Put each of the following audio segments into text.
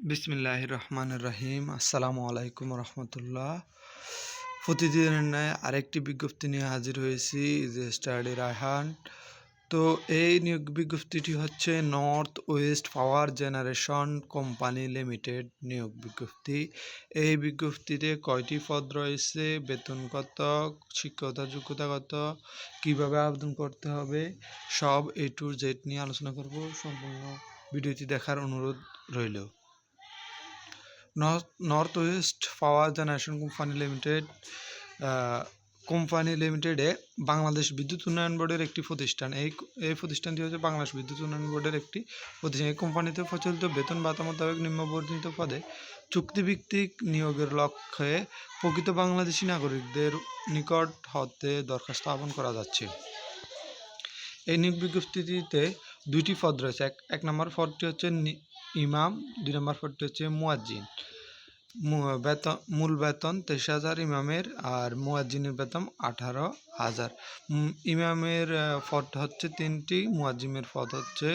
বিসমিল্লাহির রহমানির রহিম। আসসালামু আলাইকুম রহমতুল্লাহ। প্রতিদিনের ন্যায় আরেকটি বিজ্ঞপ্তি নিয়ে হাজির হয়েছি, যে স্টাডি রায়হান। তো এই নিয়োগ বিজ্ঞপ্তিটি হচ্ছে নর্থ ওয়েস্ট পাওয়ার জেনারেশন কোম্পানি লিমিটেড নিয়োগ বিজ্ঞপ্তি। এই বিজ্ঞপ্তিতে কয়টি পদ রয়েছে, বেতন কত, শিক্ষকতা যোগ্যতা কত, কীভাবে আবেদন করতে হবে, সব A to Z নিয়ে আলোচনা করব। সম্পূর্ণ ভিডিওটি দেখার অনুরোধ রইল। নর্থ ওয়েস্ট পাওয়ার জেনারেশন কোম্পানি লিমিটেডে বাংলাদেশ বিদ্যুৎ উন্নয়ন বোর্ডের একটি প্রতিষ্ঠান। এই প্রতিষ্ঠানটি হচ্ছে বাংলাদেশ বিদ্যুৎ উন্নয়ন বোর্ডের একটি প্রতিষ্ঠান। এই কোম্পানিতে প্রচলিত বেতন ভাতা মোতাবেক নিম্নবর্ণিত পদে চুক্তিভিত্তিক নিয়োগের লক্ষ্যে প্রকৃত বাংলাদেশি নাগরিকদের নিকট হতে দরখাস্ত আহ্বান করা যাচ্ছে। এই নিয়োগ বিজ্ঞপ্তিতে দুইটি পদ রয়েছে। এক নম্বর পদটি হচ্ছে ইমাম, 2 নম্বর পদটি হচ্ছে মুয়াজ্জিন। মূল বেতন 23,000 ইমামের, আর মুয়াজ্জিনের বেতন 18,000। ইমামের পদ হচ্ছে 3টি, মুয়াজ্জিনের পদ হচ্ছে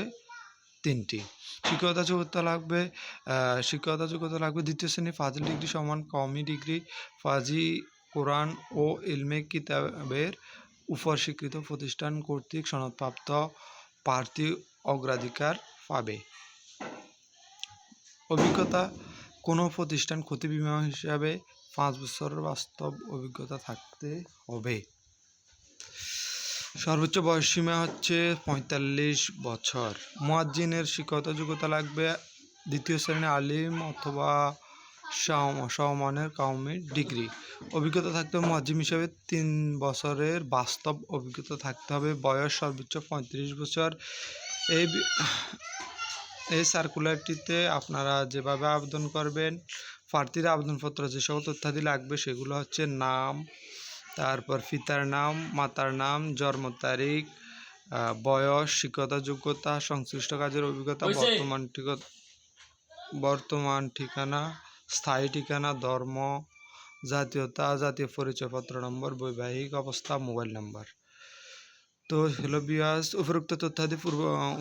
3টি। শিক্ষকতা যোগ্যতা লাগবে দ্বিতীয় শ্রেণী ফাজিল ডিগ্রি সমান কওমি ডিগ্রি, ফাজি কোরআন ও ইলমে কিতাবের উপর স্বীকৃত প্রতিষ্ঠান কর্তৃক সনদপ্রাপ্ত প্রার্থী অগ্রাধিকার পাবে। অভিজ্ঞতা: কোনো প্রতিষ্ঠান খতিব ইমাম হিসাবে 5 বছরের বাস্তব অভিজ্ঞতা থাকতে হবে। সর্বোচ্চ বয়সসীমা হচ্ছে 45 বছর। মুয়াজ্জিনের শিক্ষকতা যোগ্যতা লাগবে দ্বিতীয় শ্রেণী আলিম অথবা সমমানের কওমি ডিগ্রি। অভিজ্ঞতা থাকতে হবে মুয়াজ্জিন হিসাবে 3 বছরের বাস্তব অভিজ্ঞতা থাকতে হবে। বয়স সর্বোচ্চ 35 বছর। এই সার্কুলারটিতে আপনারা যেভাবে আবেদন করবেন, প্রার্থীর আবেদনপত্র যে সকল তথ্যাদি লাগবে সেগুলো হচ্ছে নাম, তারপর পিতার নাম, মাতার নাম, জন্ম তারিখ, বয়স, শিক্ষকতা যোগ্যতা, সংশ্লিষ্ট কাজের অভিজ্ঞতা, বর্তমান ঠিকানা, স্থায়ী ঠিকানা, ধর্ম, জাতীয়তা, জাতীয় পরিচয়পত্র নম্বর, বৈবাহিক অবস্থা, মোবাইল নাম্বার। তো হ্যালো ভিউয়ার্স, উপরোক্ত তথ্যাদি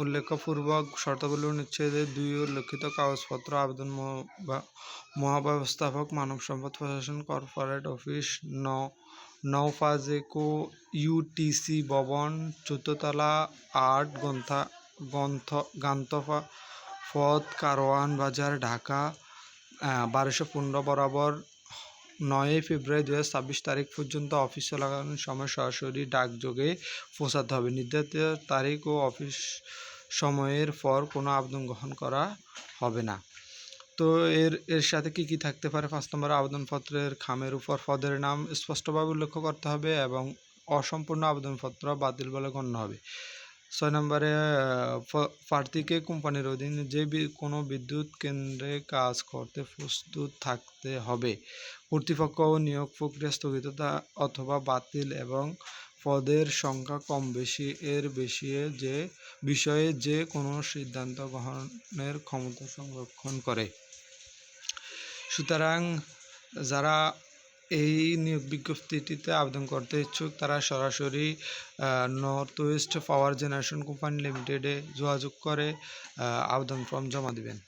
উল্লেখপূর্বক শর্তাবলী অনুচ্ছেদে 2 উল্লেখিত কাগজপত্র আবেদন মহাব্যবস্থাপক, মানব সম্পদ প্রশাসন, কর্পোরেট অফিস, নওফাজেকো ইউটিসি ভবন, 14 তলা, 8 গান্তফা পথ, কারওয়ান বাজার, ঢাকা 1215 বরাবর 9 ফেব্রুয়ারি 2026 তারিখ পর্যন্ত অফিস চলাকালীন সময় সরাসরি ডাকযোগে পৌঁছাতে হবে। নির্ধারিত তারিখ ও অফিস সময়ের পর কোনো আবেদন গ্রহণ করা হবে না। তো এর সাথে কি থাকতে পারে? 5 নম্বর, আবেদনপত্রের খামের উপর পদের নাম স্পষ্টভাবে উল্লেখ করতে হবে এবং অসম্পূর্ণ আবেদনপত্র বাতিল বলে গণ্য হবে। 6 নম্বরে, প্রার্থীকে কোম্পানির অধীনে যে কোনো বিদ্যুৎ কেন্দ্রে কাজ করতে প্রস্তুত থাকতে হবে। কর্তৃপক্ষ ও নিয়োগ প্রক্রিয়া স্থগিততা অথবা বাতিল এবং পদের সংখ্যা কম বেশি এর বিষয়ে যে কোনো সিদ্ধান্ত গ্রহণের ক্ষমতা সংরক্ষণ করে। সুতরাং যারা এই নিয়োগ বিজ্ঞপ্তিটিতে আবেদন করতে ইচ্ছুক তারা সরাসরি নর্থ ওয়েস্ট পাওয়ার জেনারেশন কোম্পানি লিমিটেডে যোগাযোগ করে আবেদন ফর্ম জমা দিবেন।